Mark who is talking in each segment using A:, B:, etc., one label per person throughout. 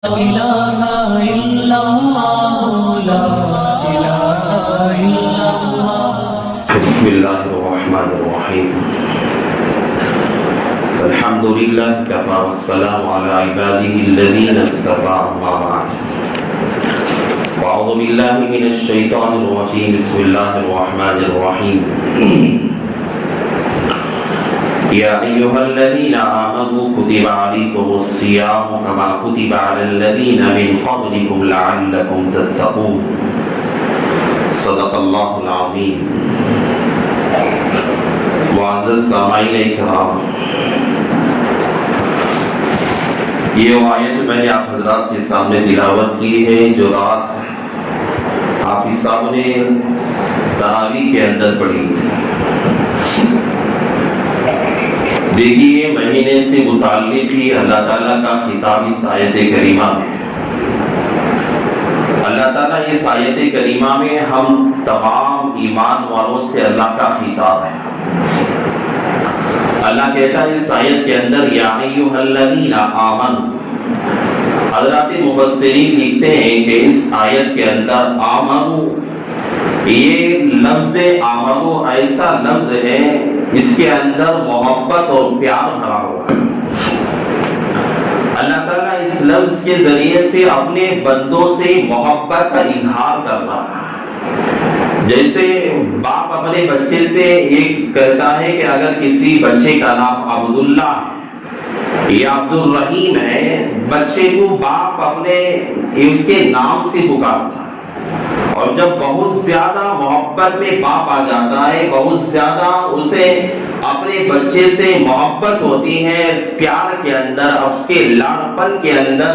A: إله إلا الله لا إله إلا الله.
B: بسم الله الرحمن الرحيم. الحمد لله كفى والسلام على عباده الذين اصطفى أما بعد. أعوذ بالله من الشيطان الرجيم. بسم الله الرحمن الرحيم. يا أيها الذين آمنوا كتب عليكم الصيام كما كتب على الذين من قبلكم لعلكم تتقون. صدق اللہ العظیم. معزز سامعین کرام، یہ آیت میں نے آپ حضرات کے سامنے تلاوت کی ہے جو رات حافظ صاحب نے تراویح کے اندر پڑھی تھی. دیکھیے مہینے سے متعلق ہی اللہ تعالیٰ کا خطاب اس آیت کریمہ میں. اللہ تعالیٰ اس آیت کریمہ میں ہم تمام ایمان والوں سے اللہ کا خطاب ہے. اللہ کہتا ہے اس آیت کے اندر یا ایھا الذین آمنوا. حضرات مفسرین لکھتے ہیں کہ اس آیت کے اندر آمنو، یہ لفظ آمنو ایسا لفظ ہے اس کے اندر محبت اور پیار بھرا ہوا ہے. اللہ تعالیٰ اس لفظ کے ذریعے سے اپنے بندوں سے محبت کا اظہار کر رہا ہے. جیسے باپ اپنے بچے سے یہ کہتا ہے کہ اگر کسی بچے کا نام عبداللہ ہے یا عبد الرحیم ہے، بچے کو باپ اپنے اس کے نام سے پکارتا ہے. اور جب بہت زیادہ محبت میں باپ آ جاتا ہے، بہت زیادہ اسے اپنے بچے سے محبت ہوتی ہے، پیار کے اندر، اس کے لاڑپن کے اندر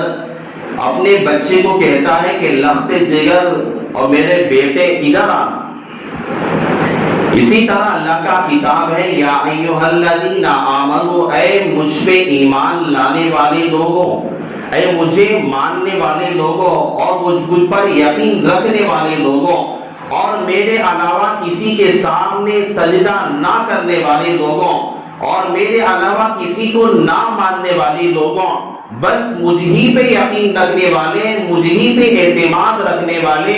B: اپنے بچے کو کہتا ہے کہ لخت جگر اور میرے بیٹے ادھر آ. اسی طرح اللہ کا خطاب ہے یا ایھا الذین آمنوا، اے مجھ پہ ایمان لانے والے لوگوں، اے مجھے ماننے والے لوگوں اور مجھ پر یقین رکھنے والے لوگوں اور میرے علاوہ کسی کے سامنے سجدہ نہ کرنے والے لوگوں اور میرے علاوہ کسی کو نہ ماننے والے لوگوں، بس مجھ ہی پہ یقین رکھنے والے، مجھ ہی پہ اعتماد رکھنے والے،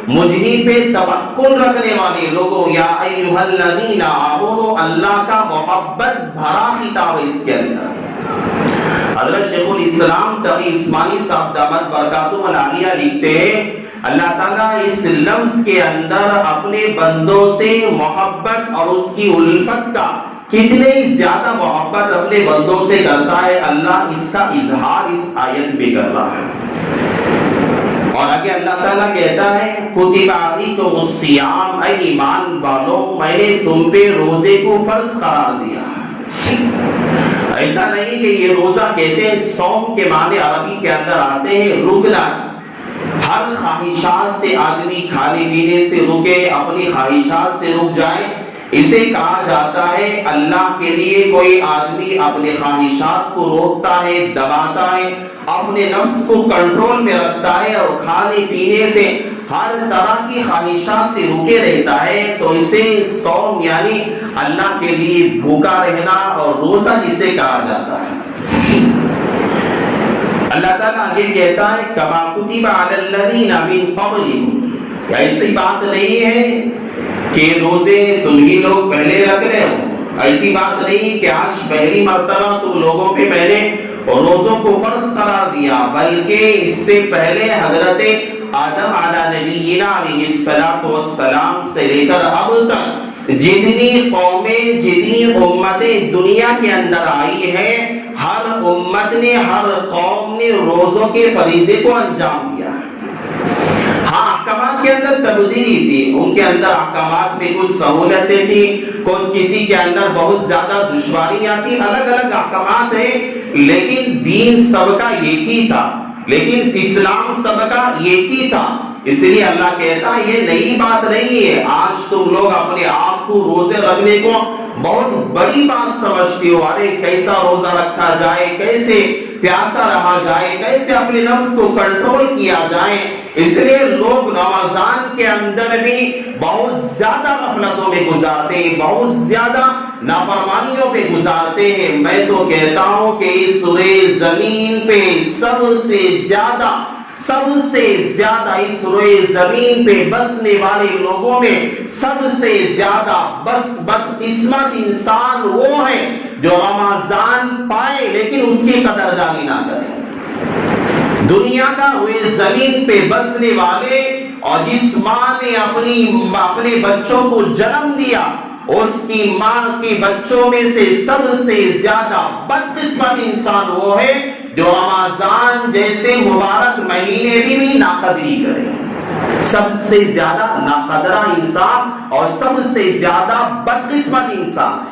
B: مجھ ہی پہ توکل رکھنے والے لوگوں. یا ایھا الذین آمنوا، اللہ کا محبت بھرا خطاب ہے اس کے اندر. حضرت شیخ الاسلام تقی عثمانی صاحب دامت برکاتہم العالیہ لکھتے ہیں اللہ تعالیٰ اس لفظ کے اندر اپنے بندوں سے محبت اور اس کی الفت کا کتنے زیادہ محبت اپنے بندوں سے کرتا ہے. اللہ اس کا اظہار اس آیت میں کر رہا ہے. اور آگے اللہ تعالیٰ کہتا ہے کتب علیکم الصیام، اے ایمان والوں میں نے تم پہ روزے کو فرض قرار دیا. ایسا نہیں کہ یہ روزہ کہتے ہیں، صوم کے معنی عربی کے اندر آتے ہیں رکنا. ہر خواہشات سے آدمی کھانے پینے سے رکے، اپنی خواہشات سے رک جائے، اسے کہا جاتا ہے. اللہ کے لیے کوئی آدمی اپنے خواہشات کو روکتا ہے، دباتا ہے، اپنے نفس کو کنٹرول میں رکھتا ہے اور کھانے پینے سے ہر طرح کی خواہشات سے رکے رہتا ہے، تو اسے صوم یعنی اللہ کے لیے بھوکا رہنا اور روزہ جسے کہا جاتا ہے. اللہ تعالیٰ آگے کہتا ہے کما کتب علی الذین من قبلکم. ایسی بات نہیں ہے کہ روزے تم ہی لوگ پہلے رکھ رہے ہو، ایسی بات نہیں کہ آج پہلی مرتبہ تم لوگوں پہ میں نے روزوں کو فرض قرار دیا، بلکہ اس سے پہلے حضرت آدم علی نبینا علیہ الصلوۃ والسلام سے لے کر اب تک جتنی قومیں، جتنی امتیں دنیا کے اندر آئی ہیں، ہر امت نے، ہر قوم نے روزوں کے فریضے کو انجام دیا. ہاں احکامات کے اندر تبدیلی تھی، ان کے اندر احکامات میں کچھ سہولتیں تھی، کسی کے اندر بہت زیادہ دشواریاں تھیں، الگ الگ احکامات ہیں، لیکن دین سب کا ایک ہی تھا، لیکن اسلام سب کا ایک ہی تھا. اس لیے اللہ کہتا ہے یہ نئی بات نہیں ہے. آج تم لوگ اپنے آپ کو روزے رکھنے کو بہت بڑی بات سمجھتے ہو. ارے کیسا روزہ رکھا جائے، کیسے پیاسا رہا جائے، کیسے اپنے نفس کو کنٹرول کیا جائے. اس لیے لوگ رمضان کے اندر بھی بہت زیادہ غفلتوں میں گزارتے ہیں، بہت زیادہ نافرمانیوں پہ گزارتے ہیں. میں تو کہتا ہوں کہ اس روئے زمین پہ سب سے زیادہ اس روئے زمین پہ بسنے والے لوگوں میں سب سے زیادہ بدقسمت انسان وہ ہے جو رمضان پائے لیکن اس کی قدردانی نہ کرے. دنیا کا روئے زمین پہ بسنے والے اور جس ماں نے اپنے بچوں کو جنم دیا اس کی ماں کے بچوں میں سے سب سے زیادہ بدقسمت انسان وہ ہے جو رمضان جیسے مبارک مہینے بھی ناقدری کرے. سب سے زیادہ ناقدرہ انسان اور سب سے زیادہ بدقسمت انسان.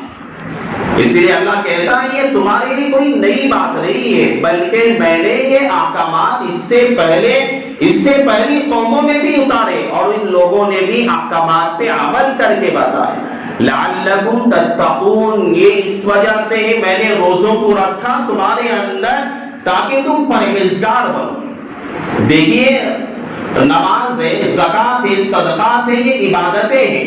B: اسی لیے اللہ کہتا ہے یہ تمہارے لیے کوئی نئی بات نہیں ہے بلکہ میں نے یہ احکامات اس سے پہلی قوموں میں بھی اتارے اور ان لوگوں نے بھی احکامات پہ عمل کر کے بتائے. لعلکم تتقون، یہ اس وجہ سے میں نے روزوں کو رکھا تمہارے اندر تاکہ تم پرہیزگار بنو. دیکھیے نماز ہے، زکوٰۃ ہے، صدقات ہے، یہ عبادتیں ہیں.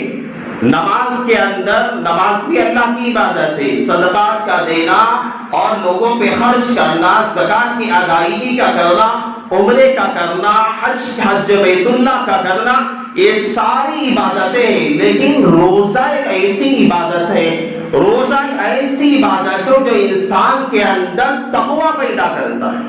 B: نماز کے اندر نماز بھی اللہ کی عبادت ہے، صدقات کا دینا اور لوگوں پہ خرچ کرنا، زکوٰۃ کی ادائیگی کا کرنا، عمرے کا کرنا، حج بیت اللہ کا کرنا، یہ ساری عبادتیں ہیں. لیکن روزہ ایک ایسی عبادت ہے جو انسان کے اندر تقوی پیدا کرتا ہے.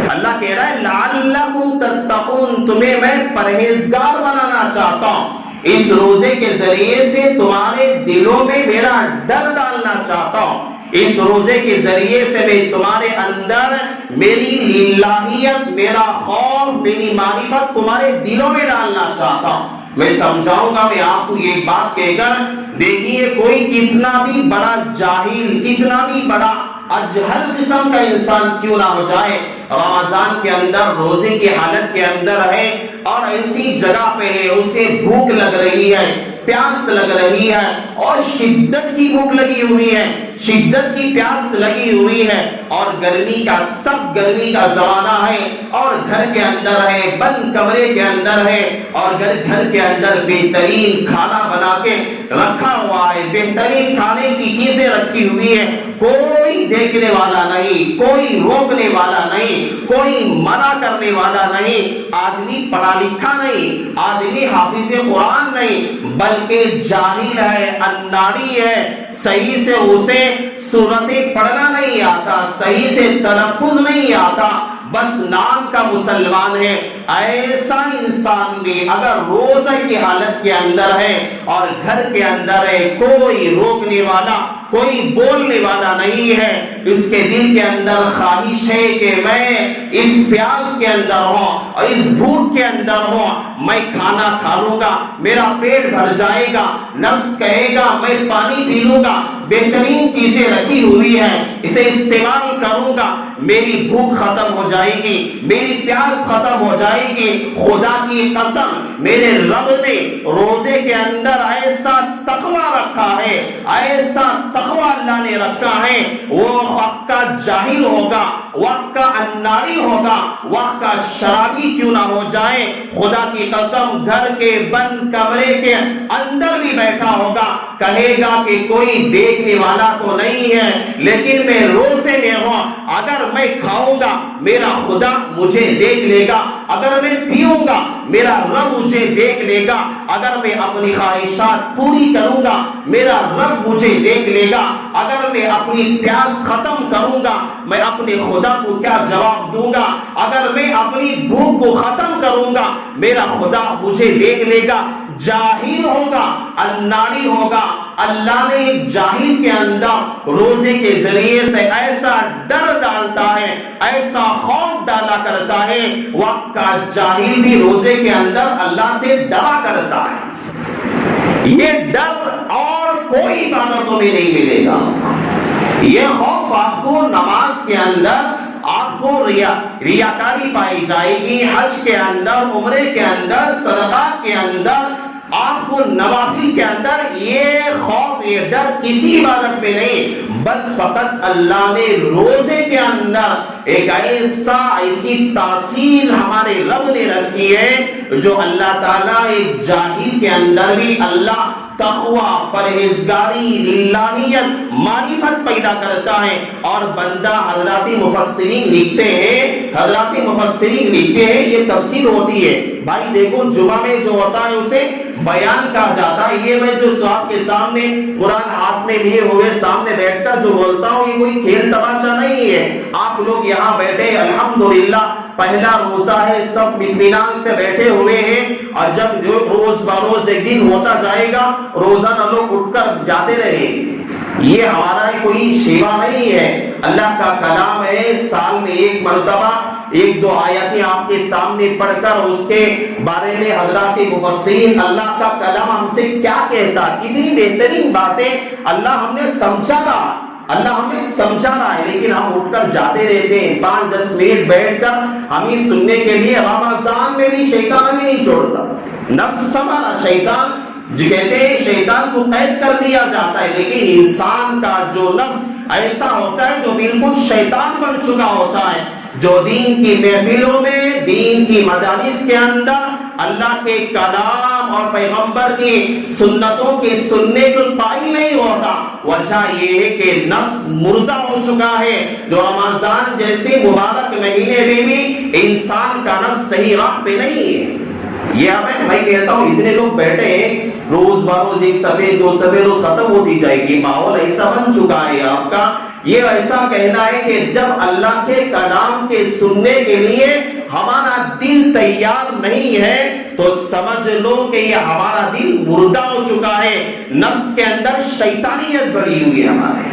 B: اللہ کہہ رہا ہے لعلکم تتقون، تمہیں میں پرہیزگار بنانا چاہتا ہوں. اس روزے کے ذریعے سے تمہارے دلوں میں میرا ڈر ڈالنا چاہتا ہوں. اس روزے کے ذریعے سے میں تمہارے اندر میری الہیت، میرا خوف، میری معرفت تمہارے دلوں میں ڈالنا چاہتا ہوں. میں سمجھاؤں گا میں آپ کو یہ بات کہہ کر، دیکھیے کوئی کتنا بھی بڑا جاہل، کتنا بھی بڑا اجہل قسم کا انسان کیوں نہ ہو جائے، رمضان کے اندر روزے کی حالت کے اندر ہے اور ایسی جگہ پہ ہے اسے بھوک لگ رہی ہے، پیاس لگ رہی ہے اور شدت کی بھوک لگی ہوئی ہے، شدت کی پیاس لگی ہوئی ہے اور گرمی کا زمانہ ہے اور گھر کے اندر ہے، بند کمرے کے اندر ہے اور گھر کے اندر بہترین کھانا بنا کے رکھا ہوا ہے، بہترین کھانے کی چیزیں رکھی ہوئی ہے، کوئی دیکھنے والا نہیں، کوئی روکنے والا نہیں، کوئی منع کرنے والا نہیں. آدمی پڑھا لکھا نہیں، آدمی حافظ قرآن نہیں، بلکہ جاہل ہے، اناڑی ہے، صحیح سے اسے سورتیں پڑھنا نہیں آتا، صحیح سے تلفظ نہیں آتا، بس نام کا مسلمان ہے. ایسا انسان بھی اگر روزہ کی حالت کے اندر ہے اور گھر کے اندر ہے، کوئی روکنے والا، کوئی بولنے والا نہیں ہے، اس کے دل کے اندر خواہش ہے کہ میں اس پیاس کے اندر ہوں اور اس بھوک کے اندر ہوں، میں کھانا کھا لوں گا، میرا پیٹ بھر جائے گا، نفس کہے گا میں پانی پی لوں گا، بہترین چیزیں رکھی ہوئی ہیں اسے استعمال کروں گا، میری بھوک ختم ہو جائے گی، میری پیاس ختم ہو جائے گی. خدا کی قسم میرے رب نے روزے کے اندر ایسا تقوی رکھا ہے، ایسا تقوی اللہ نے رکھا ہے، وہ وقت کا جاہل ہوگا، وقت کا اناری ہوگا، وقت کا شرابی کیوں نہ ہو جائے، خدا کی قسم گھر کے بند کمرے کے اندر بھی بیٹھا ہوگا، کہے گا کہ کوئی دیکھنے والا تو نہیں ہے لیکن میں روزے میں ہوں، اگر میں کھاؤں گا میرا خدا مجھے دیکھ لے گا، اگر میں پیوں گا میرا رب مجھے دیکھ لے گا، اگر میں اپنی خواہشات پوری کروں گا میرا رب مجھے دیکھ لے گا، اگر میں اپنی پیاس ختم کروں گا میں اپنے خدا کو کیا جواب دوں گا، اگر میں اپنی بھوک کو ختم کروں گا میرا خدا مجھے دیکھ لے گا. جاہل ہوگا، اناری ہوگا. اللہ نے ایک جاہل کے اندر روزے کے ذریعے سے ایسا ڈر ڈالتا ہے، ایسا خوف ڈالا کرتا ہے، وقت کا جاہل بھی روزے کے اندر اللہ سے ڈرا کرتا ہے. یہ ڈر اور کوئی عبادتوں میں نہیں ملے گا. یہ خوف آپ کو نماز کے اندر آپ کو ریاکاری پائی جائے گی، حج کے اندر، عمرے کے اندر، صدقات کے اندر، آپ کو نوافل کے اندر یہ خوف، یہ ڈر کسی عبادت میں نہیں بس فقط اللہ نے روزے کے اندر ایک ایسی تاثیر ہمارے رب نے رکھی ہے جو اللہ تعالیٰ ایک جاہل کے اندر بھی اللہ تقوی، پرہیزگاری، للہیت، معرفت پیدا کرتا ہے. اور بندہ حضرات مفسرین لکھتے ہیں یہ تفسیر ہوتی ہے. بھائی دیکھو جمعہ میں جو ہوتا ہے اسے بیان کہا جاتا ہے. یہ میں جو صاحب کے سامنے قرآن ہاتھ میں لیے ہوئے سامنے بیٹھ کر جو بولتا ہوں یہ کوئی کھیل تماشا نہیں ہے. آپ لوگ یہاں بیٹھے الحمدللہ پہلا روزہ ہے، سب اطمینان سے بیٹھے ہوئے ہیں، اور جب جو روز بروز ایک دن ہوتا جائے گا روزانہ لوگ اٹھ کر جاتے رہے. یہ ہمارا کوئی شیوا نہیں ہے. اللہ کا کلام ہے، سال میں ایک مرتبہ ایک دو آیتیں آپ کے سامنے پڑھ کر اس کے بارے میں حضرات مفسرین اللہ کا کلام ہم سے کیا کہتا، کتنی بہترین باتیں اللہ ہمیں سمجھا رہا ہے، لیکن ہم اٹھ کر جاتے رہتے ہیں 5-10 منٹ بیٹھ کر ہم ہی سننے کے لیے. رمضان میں بھی شیطان بھی نہیں چھوڑتا. نفس ہمارا شیطان جو کہتے ہیں شیطان کو قید کر دیا جاتا ہے، لیکن انسان کا جو نفس ایسا ہوتا ہے جو بالکل شیطان بن چکا ہوتا ہے، جو دین کی محفلوں میں، دین کی مجالس کے اندر اللہ کے کلام اور پیغمبر کی سنتوں کے سننے کو قائل نہیں ہوتا. وجہ یہ ہے کہ نفس مردہ ہو چکا ہے. جو رمضان جیسے مبارک مہینے میں بھی انسان کا نفس صحیح راہ پہ نہیں ہے. یہ میں کہتا ہوں اتنے لوگ بیٹھے ہیں روز بروز ایک صفحے دو صفحے روز ختم ہوتی جائے گی. ماحول ایسا بن چکا ہے آپ کا. یہ ایسا کہنا ہے کہ جب اللہ کے کلام کے سننے کے لیے ہمارا دل تیار نہیں ہے تو سمجھ لو کہ یہ ہمارا دل مردہ ہو چکا ہے. نفس کے اندر شیطانیت بڑھی ہوئی ہے ہمارے،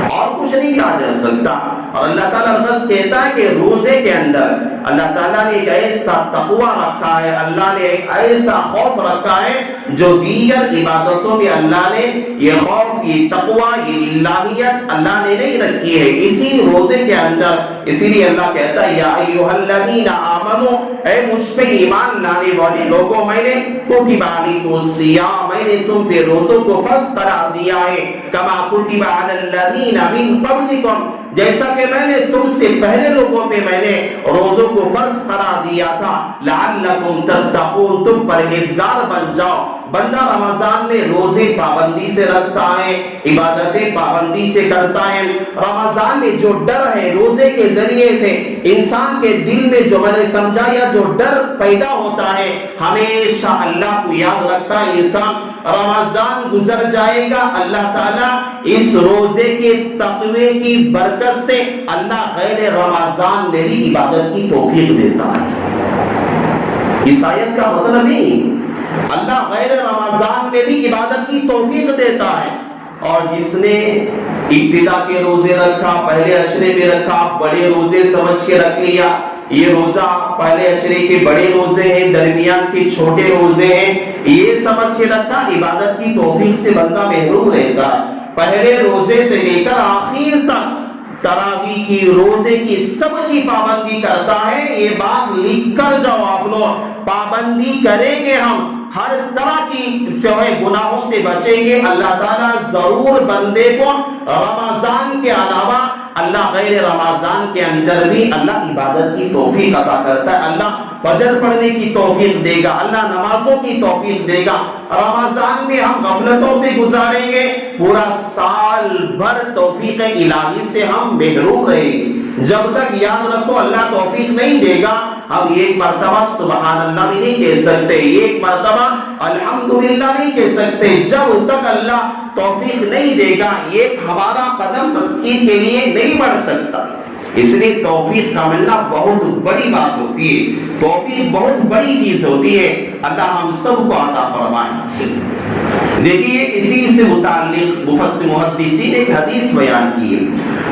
B: اور کچھ نہیں کہا جا سکتا. اور اللہ تعالیٰ بس کہتا ہے کہ روزے کے اندر اللہ تعالیٰ نے ایک ایسا تقوی رکھا ہے، اللہ نے ایک ایسا خوف رکھا ہے جو دیگر عبادتوں میں اللہ نے یہ خوف، یہ تقوی، یہ الہیت اللہ نے نہیں رکھی ہے اسی روزے کے اندر. اسی لیے اللہ کہتا ہے یا ایھا الذین آمنوا، اے مجھ پہ ایمان لانے والے لوگوں، میں نے کتب علیکم الصیام، میں نے تم پہ روزوں کو فرض قرار دیا ہے، کما کتب علی الذین من قبلکم، جیسا کہ میں نے تم سے پہلے لوگوں پہ میں نے روزوں کو فرض قرار دیا تھا، لعلکم تتقون، تم پرہیزگار بن جاؤ. بندہ رمضان میں روزے پابندی سے رکھتا ہے، عبادتیں پابندی سے کرتا ہے. رمضان میں جو ڈر ہے روزے کے ذریعے سے انسان کے دل میں جو میں نے سمجھا یا جو ڈر پیدا ہوتا ہے، ہمیشہ اللہ کو یاد رکھتا ہے انسان. رمضان گزر جائے گا، اللہ تعالیٰ اس روزے کے تقوی کی برکت سے اللہ غیر رمضان میں بھی عبادت کی توفیق دیتا ہے. اس آیت کا مطلب نہیں اللہ غیر رمضان میں بھی عبادت کی توفیق دیتا ہے. اور جس نے ابتدا کے روزے رکھا، پہلے عشرے میں رکھا، بڑے روزے سمجھ کے رکھ لیا، یہ روزہ پہلے عشرے کے بڑے روزے ہیں، درمیان کے چھوٹے روزے ہیں، یہ سمجھ کے رکھا، عبادت کی توفیق سے بندہ محروم رہتا ہے. پہلے روزے سے لے کر آخر تک تراویح کی، روزے کی، سب کی پابندی کرتا ہے. یہ بات لکھ کر جاؤ آپ لوگ، پابندی کریں گے ہم، ہر طرح کی جو ہے گناہوں سے بچیں گے. اللہ تعالیٰ ضرور بندے کو رمضان کے علاوہ اللہ غیر رمضان کے اندر بھی اللہ عبادت کی توفیق عطا کرتا ہے. اللہ فجر پڑھنے کی توفیق دے گا، اللہ نمازوں کی توفیق دے گا. رمضان میں ہم غفلتوں سے گزاریں گے، پورا سال بھر توفیق الہی سے ہم محروم رہیں گے. جب تک یاد رکھو اللہ توفیق نہیں دے گا، ہم ایک مرتبہ سبحان اللہ بھی نہیں کہہ سکتے، ایک مرتبہ الحمدللہ نہیں کہہ سکتے. جب تک اللہ توفیق نہیں دے گا ایک ہمارا قدم مسجد کے لیے نہیں بڑھ سکتا. اس لیے توفیق کا ملنا بہت بڑی بات ہوتی ہے، توفیق بہت بڑی چیز ہوتی ہے. اللہ ہم سب کو عطا فرمائے. دیکھیے اسی سے متعلق مفسر محدثین ایک حدیث بیان کی ہے.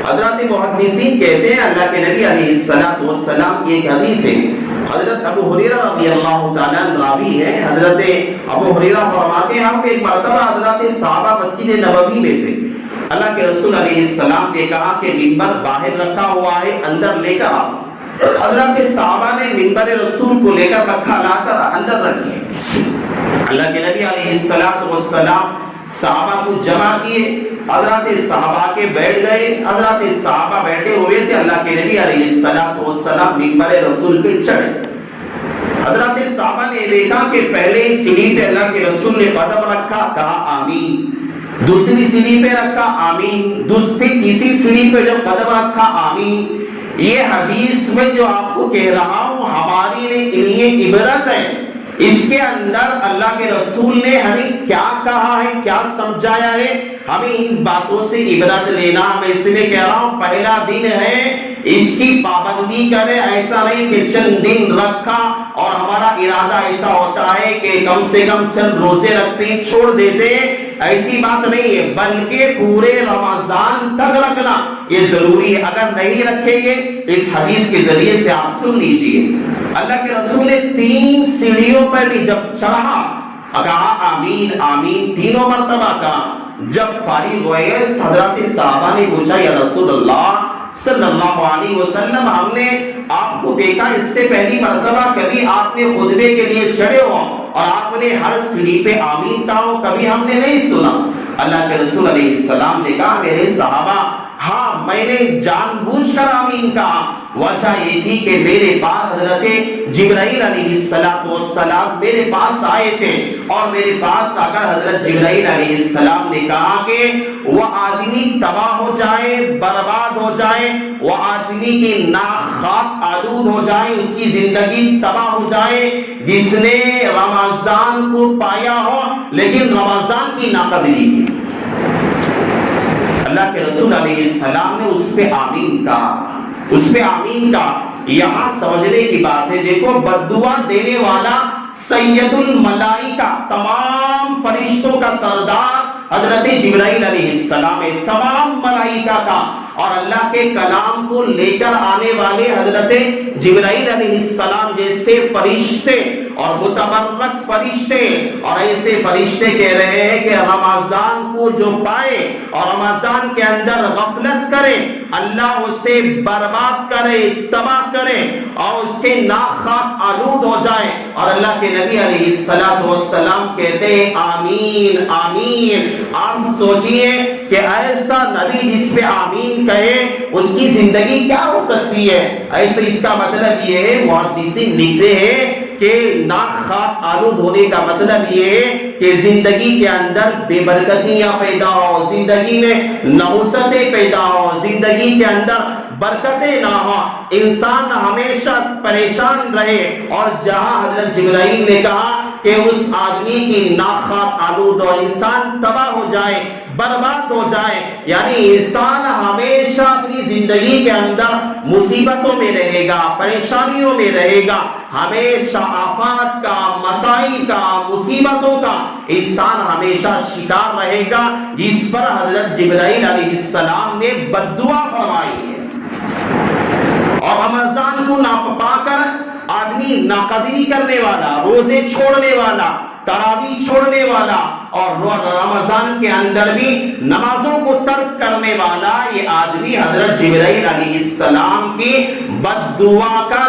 B: حضرات محدثین کہتے ہیں اللہ کے نبی علیہ السلام کی ایک حدیث ہے. حضرت ابو ہریرہ رضی اللہ تعالیٰ عنہ راوی ہے. حضرت ابو ہریرہ فرماتے ہیں ہم ایک مرتبہ حضرات صحابہ مسجد نبوی میں تھے. اللہ کے رسول علیہ السلام نے کہا کہ منبر باہر رکھا ہوا ہے، اندر لے کر آؤ. حضرت صحابہ نے منبر رسول کو لے کر رکھا، لا کر اندر رکھے. اللہ کے نبی علیہ السلام صحابہ کو جمع کیے، حضرات صحابہ کے بیٹھ گئے، حضرات صحابہ بیٹھے ہوئے تھے، اللہ کے نبی علیہ الصلوۃ والسلام منبر رسول پہ چڑھے۔ حضرات صحابہ نے دیکھا کہ پہلے سیڑھی پہ اللہ کے رسول نے قدم رکھا، کہا آمین، دوسری سیڑھی پہ رکھا آمین، تیسری سیڑھی پہ جب قدم رکھا آمین۔ یہ حدیث میں جو آپ کو کہہ رہا ہوں ہمارے لیے عبرت ہے، اس کے اندر اللہ کے رسول نے ہمیں کیا کہا ہے، کیا سمجھایا ہے، ہمیں ان باتوں سے عبرت لینا۔ میں اس لیے کہہ رہا ہوں پہلا دن ہے، اس کی پابندی کرے، ایسا نہیں کہ چند دن رکھا اور ہمارا ارادہ ایسا ہوتا ہے کہ کم سے کم چند روزے رکھتے چھوڑ دیتے، ایسی بات نہیں ہے، بلکہ پورے رمضان تک رکھنا یہ ضروری ہے۔ اگر نہیں رکھیں گے اس حدیث کے ذریعے سے آپ سن لیجئے، اللہ کے رسول نے 3 سیڑھیوں پر بھی جب چڑھا کہا آمین آمین، تینوں مرتبہ کہا۔ جب فارغ ہوئے حضرات صحابہ نے پوچھا یا رسول اللہ صلی اللہ علیہ وسلم، ہم نے آپ کو دیکھا اس سے پہلی مرتبہ کبھی آپ نے خطبے کے لیے چڑھے ہو اور آپ نے ہر سیڑھی پہ آمین کہا ہو، کبھی ہم نے نہیں سنا۔ اللہ کے رسول علیہ السلام نے کہا میرے صحابہ ہاں میں نے جان بوجھ کر آمین کہا، وجہ یہ تھی کہ میرے پاس حضرت جبرائیل علیہ السلام میرے پاس آئے تھے، اور میرے پاس آ کر حضرت جبرائیل علیہ السلام نے کہا کہ وہ آدمی تباہ ہو جائے، برباد ہو جائے، وہ آدمی کی ناک خاک آلود ہو جائے، اس کی زندگی تباہ ہو جائے جس نے رمضان کو پایا ہو لیکن رمضان کی ناقدری کی۔ اللہ کے رسول علیہ السلام نے اس پہ آمین کہا، اس پہ آمین کہا۔ یہاں سمجھنے کی بات ہے، دیکھو بد دعا دینے والا سید الملائکہ، تمام فرشتوں کا سردار حضرت جبرائیل علیہ السلام ہے، تمام ملائکہ کا، اور اللہ کے کلام کو لے کر آنے والے حضرت جبرائیل علیہ السلام جیسے فرشتے اور متبرک فرشتے، اور ایسے فرشتے کہہ رہے ہیں کہ رمضان کو جو پائے اور رمضان کے اندر غفلت کرے اللہ اسے برباد کرے، تباہ کرے اور اس کے ناک خاک آلود ہو جائے۔ اور اللہ کے نبی علیہ السلام کہتے ہیں آمین آمین۔ آپ سوچئے کہ ایسا نبی جس پہ آمین کہے اس کی زندگی کیا ہو سکتی ہے؟ ایسے اس کا مطلب یہ ہے، محدثین لکھتے ہیں کہ ناک خاک آلود ہونے کا مطلب یہ ہے کہ زندگی کے اندر بے برکتیاں پیدا ہو، زندگی میں نحوستیں پیدا ہو، زندگی کے اندر برکتیں نہ ہو، انسان ہمیشہ پریشان رہے۔ اور جہاں حضرت جبرائیل نے کہا کہ اس آدمی کی ناک خاک آلود ہو، انسان تباہ ہو جائے، برباد ہو جائے، یعنی انسان ہمیشہ اپنی زندگی کے اندر مصیبتوں میں رہے گا، پریشانیوں میں رہے گا، ہمیشہ آفات کا، مسائل کا، مصیبتوں کا انسان ہمیشہ شکار رہے گا، جس پر حضرت جبرائیل علیہ السلام نے بد دعا فرمائی ہے۔ اور رمضان کو ناپا کر آدمی ناقدری کرنے والا، روزے چھوڑنے والا، تراویح چھوڑنے والا اور رمضان کے اندر بھی نمازوں کو ترک کرنے والا، یہ آدمی حضرت جبرائیل علیہ السلام کی بد دعا کا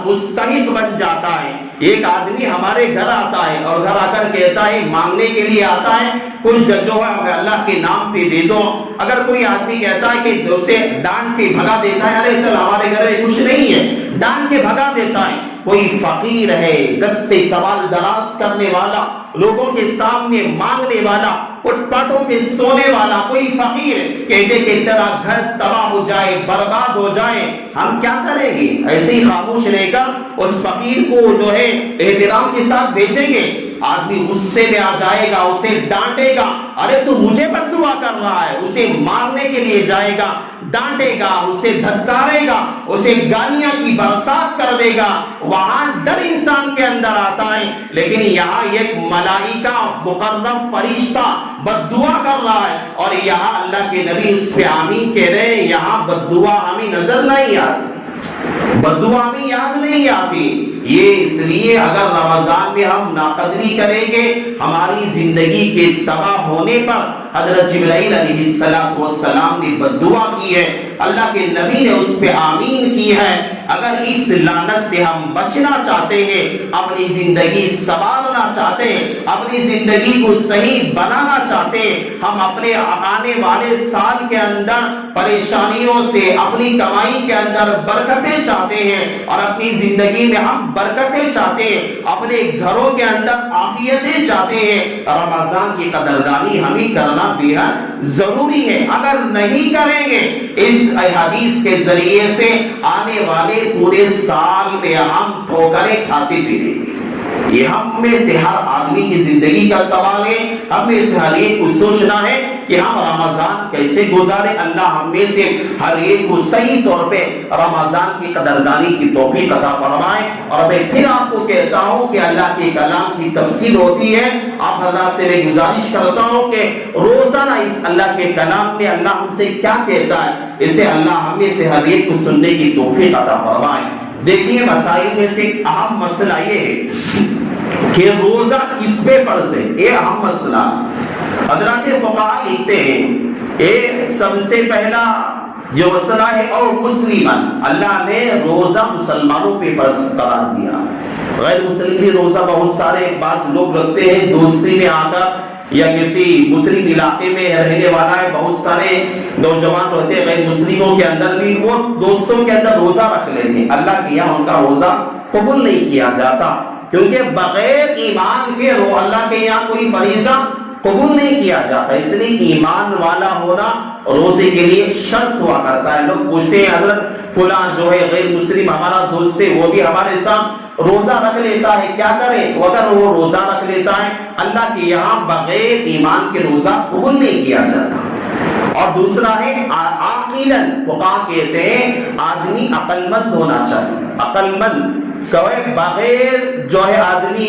B: مستحق بن جاتا ہے۔ ایک آدمی ہمارے گھر آتا ہے اور گھر آ کر کہتا ہے، مانگنے کے لیے آتا ہے، کچھ جو ہے اللہ کے نام پہ دے دو۔ اگر کوئی آدمی کہتا ہے کہ اسے ڈانٹ کے بھگا دیتا ہے، ارے چل ہمارے گھر میں کچھ نہیں ہے، ڈانٹ کے بھگا دیتا ہے۔ کوئی فقیر ہے، دستے سوال دراز کرنے والا، لوگوں کے سامنے مانگنے والا، فٹ پاتھوں پہ سونے والا کوئی فقیر کہتے کہ تیرا گھر تباہ ہو جائے، برباد ہو جائے، ہم کیا کریں گے؟ ایسے ہی خاموش رہ کر اس فقیر کو جو ہے احترام کے ساتھ بھیجیں گے؟ آدمی غصے میں آ جائے گا، اسے ڈانٹے گا، ارے تو مجھے بد دعا کر رہا ہے، اسے مارنے کے لیے جائے گا، ڈانٹے گا، اسے دھتکارے گا، اسے گالیاں کی برسات کر دے گا۔ وہاں ڈر انسان کے اندر آتا ہے، لیکن یہاں ایک ملائکہ مقرب فرشتہ بد دعا کر رہا ہے، اور یہاں اللہ کے نبی اس پہ آمین کہہ رہے ہیں۔ یہاں بد دعا ہمیں نظر نہیں آتی، بد دعا ہمیں یاد نہیں آتی۔ یہ اس لیے اگر رمضان میں ہم ناقدری کریں گے، ہماری زندگی کے تباہ ہونے پر حضرت جبرائیل علیہ السلام نے بد دعا کی ہے، اللہ کے نبی نے اس پہ آمین کی ہے۔ اگر اس لعنت سے ہم بچنا چاہتے ہیں، اپنی زندگی سنوارنا چاہتے ہیں، اپنی زندگی کو صحیح بنانا چاہتے ہیں، ہم اپنے آنے والے سال کے اندر پریشانیوں سے، اپنی کمائی کے اندر برکتیں چاہتے ہیں، اور اپنی زندگی میں ہم برکتیں چاہتے ہیں، اپنے گھروں کے اندر عافیتیں چاہتے ہیں، رمضان کی قدردانی ہمیں کرنا بے حد ضروری ہے۔ اگر نہیں کریں گے اس حدیث کے ذریعے سے آنے والے پورے سال میں ہم ٹھوکریں کھاتے پھریں گے۔ یہ ہم میں سے ہر آدمی کی زندگی کا سوال ہے، ہم میں سے ہر ایک کو سوچنا ہے کہ ہم رمضان کیسے گزارے۔ اللہ ہم میں سے ہر ایک کو صحیح طور پہ رمضان کی قدردانی کی توفیق عطا فرمائے۔ اور میں پھر آپ کو کہتا ہوں کہ اللہ کے کلام کی تفسیر ہوتی ہے، آپ اللہ سے میں گزارش کرتا ہوں کہ روزانہ اس اللہ کے کلام میں اللہ ہم سے کیا کہتا ہے، اسے اللہ ہم میں سے ہر ایک کو سننے کی توفیق عطا فرمائے۔ دیکھیے مسائل میں سے ایک اہم مسئلہ یہ ہے کہ روزہ کس پہ فرض ہے، یہ اہم مسئلہ۔ حضرات فقہاء لکھتے ہیں سب سے پہلا جو مسئلہ ہے، اور مسلمان، اللہ نے روزہ مسلمانوں پہ فرض قرار دیا۔ غیر مسلم بھی روزہ بہت سارے بعض لوگ رکھتے ہیں، دوستی میں آ کر یا کسی مسلم علاقے میں رہنے والا ہے، بہت سارے نوجوان رہتے ہیں غیر مسلموں کے اندر بھی، وہ دوستوں کے اندر روزہ رکھ لیتے ہیں، اللہ کے یہاں ان کا روزہ قبول نہیں کیا جاتا، کیونکہ بغیر ایمان کے اللہ کے یہاں کوئی فریضہ قبول نہیں کیا جاتا۔ اس لیے ایمان والا ہونا روزے کے لیے شرط ہوا کرتا ہے۔ لوگ پوچھتے ہیں حضرت فلاں جو ہے غیر مسلم ہمارا دوست ہے، وہ بھی ہمارے ساتھ روزہ رکھ لیتا ہے، کیا کرے؟ اگر وہ روزہ رکھ لیتا ہے، اللہ کے یہاں بغیر ایمان کے روزہ قبول نہیں کیا جاتا۔ اور دوسرا ہے عاقلاً، فقہاء کہتے ہیں آدمی عقل مند ہونا چاہیے۔ عقل مند بغیر جو ہے آدمی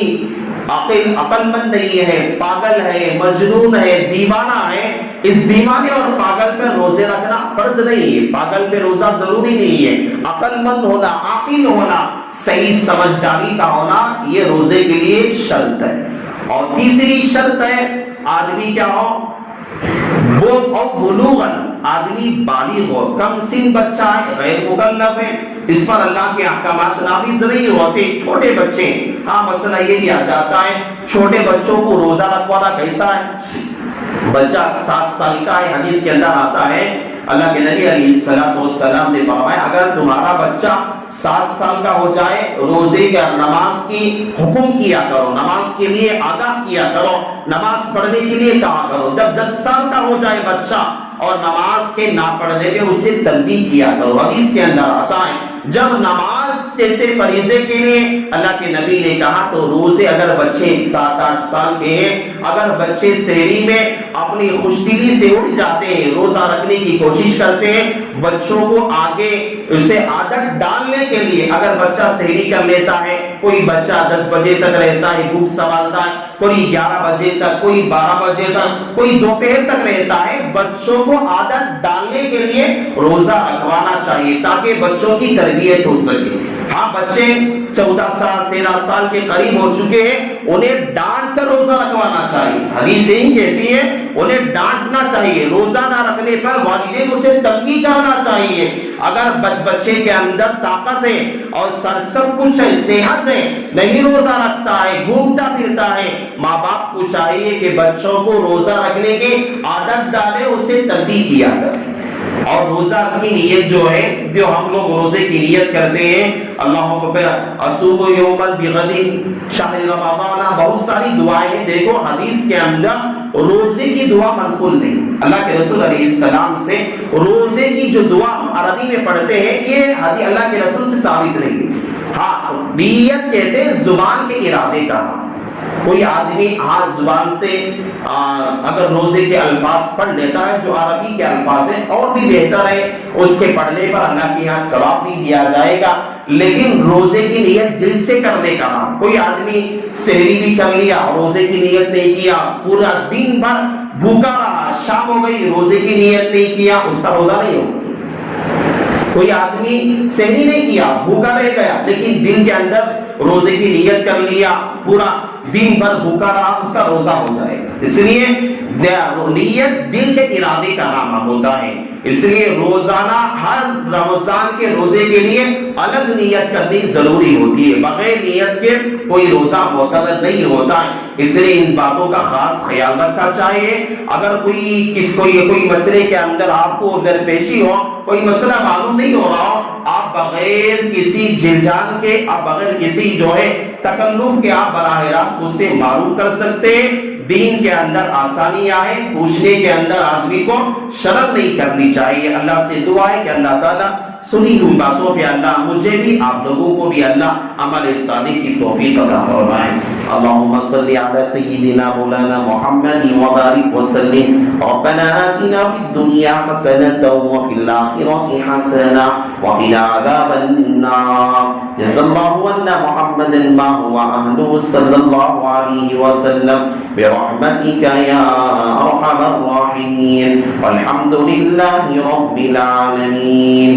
B: عقل مند نہیں ہے، پاگل ہے، مجنون ہے، دیوانہ ہے، اس دیوانے اور پاگل پہ روزے رکھنا فرض نہیں ہے، پاگل پہ روزہ ضروری نہیں ہے۔ عقل مند ہونا، عاقل ہونا، صحیح سمجھداری کا ہونا، یہ روزے کے لیے شرط ہے۔ اور تیسری شرط ہے آدمی کیا ہو، وہ بلوغاً، آدمی بالغ ہو، کم سن بچہ ہے، غیر مکلف ہے، اس پر اللہ کے احکامات نافذ نہیں ہوتے۔ چھوٹے بچے، ہاں مسئلہ یہ بھی آ جاتا ہے چھوٹے بچوں کو روزہ رکھوانا کیسا ہے؟ بچہ 7 سال کا ہے، حدیث کے اندر آتا ہے اللہ کے نبی علیہ السلام نے فرمایا اگر تمہارا بچہ 7 سال کا ہو جائے، روزے کا نماز کی حکم کیا کرو، نماز کے لیے آگاہ کیا کرو، نماز پڑھنے کے لیے کہا کرو۔ جب 10 سال کا ہو جائے بچہ اور نماز کے نہ پڑھنے میں اسے تنبیہ کیا کرو۔ حدیث کے اندر آتا ہے جب نماز جیسے فریضے کے لیے اللہ کے نبی نے کہا تو روزے، اگر بچے 7-8 سال کے ہیں، اگر بچے سحری میں اپنی خوش دلی سے اٹھ جاتے ہیں، روزہ رکھنے کی کوشش کرتے ہیں، بچوں کو آگے اسے عادت ڈالنے کے لیے، اگر بچہ سحری کر لیتا ہے، کوئی بچہ 10 بجے تک رہتا ہے بھوک سنبھالتا ہے، کوئی 11 بجے تک، کوئی 12 بجے تک، کوئی دوپہر تک رہتا ہے، بچوں کو عادت ڈالنے کے لیے روزہ رکھوانا چاہیے تاکہ بچوں کی تربیت ہو سکے۔ ہاں بچے 14 سال 13 سال کے قریب ہو چکے ہیں، انہیں ڈانٹ کر روزہ رکھوانا چاہیے۔ حدیث یہی کہتی ہے انہیں ڈانٹنا چاہیے، روزہ نہ رکھنے پر والدین اسے تنبیہ کرنا چاہیے۔ اگر بچے کے اندر طاقت ہے اور سب کچھ ہے، صحت ہے، نہیں روزہ رکھتا ہے، گھومتا پھرتا ہے، ماں باپ کو چاہیے کہ بچوں کو روزہ رکھنے کی عادت ڈالے، اسے تنبیہ کیا کرے۔ اور روزہ کی نیت جو ہے، جو ہم لوگ روزے کی نیت کرتے ہیں، اللہم اصوم یوما بغد شہر رمضان، بہت ساری دعائیں ہیں۔ دیکھو حدیث کے اندر روزے کی دعا منقول نہیں، اللہ کے رسول علیہ السلام سے روزے کی جو دعا ہم عربی میں پڑھتے ہیں، یہ حدیث اللہ کے رسول سے ثابت نہیں۔ ہاں نیت کہتے ہیں زبان کے ارادے کا، کوئی آدمی ہر زبان سے اگر روزے کے الفاظ پڑھ لیتا ہے جو عربی کے الفاظ ہیں، اور بھی بہتر ہے، اس کے پڑھنے پر اللہ کے یہاں ثواب بھی دیا جائے گا، لیکن روزے کی نیت دل سے کرنے کا نام۔ کوئی آدمی سحری بھی کر لیا، روزے کی نیت نہیں کیا، پورا دن بھر بھوکا رہا، شام ہو گئی، روزے کی نیت نہیں کیا، اس کا روزہ نہیں ہوگا۔ کوئی آدمی سحری نہیں کیا، بھوکا رہ گیا، لیکن دن کے اندر روزے کی نیت کر لیا، پورا دن بھر بھوکا رہا، اس کا روزہ ہو جائے گا۔ اس لیے نیت دل کے ارادے کا نام ہوتا ہے، اس لیے روزانہ ہر رمضان کے روزے کے لیے الگ نیت کرنی ضروری ہوتی ہے، بغیر نیت کے کوئی روزہ معتبر نہیں ہوتا ہے، اس لیے ان باتوں کا خاص خیال رکھنا چاہیے۔ اگر کوئی مسئلے کے اندر آپ کو درپیشی ہو، کوئی مسئلہ معلوم نہیں ہو رہا ہو، آپ بغیر کسی جلجال کے، آپ بغیر کسی جو ہے تکلف کے آپ براہ راست اس سے معلوم کر سکتے ہیں۔ دین کے اندر آسانیاں ہیں، پوچھنے کے اندر آدمی کو شرم نہیں کرنی چاہیے۔ اللہ سے دعا ہے کہ اللہ تعالیٰ سنی ہوئی باتوں پہ اللہ مجھے بھی آپ لوگوں کو بھی اللہ عمل صالح کی توفیق عطا فرمائے۔ اللهم صل على سيدنا مولانا محمد وبارك وسلم ربنا آتنا في الدنيا حسنة وفي الآخرة حسنة وقنا عذاب النار جزا الله أن محمدا ما هو أهله صلى الله عليه وسلم برحمتك يا أرحم الراحمين والحمد لله رب العالمين۔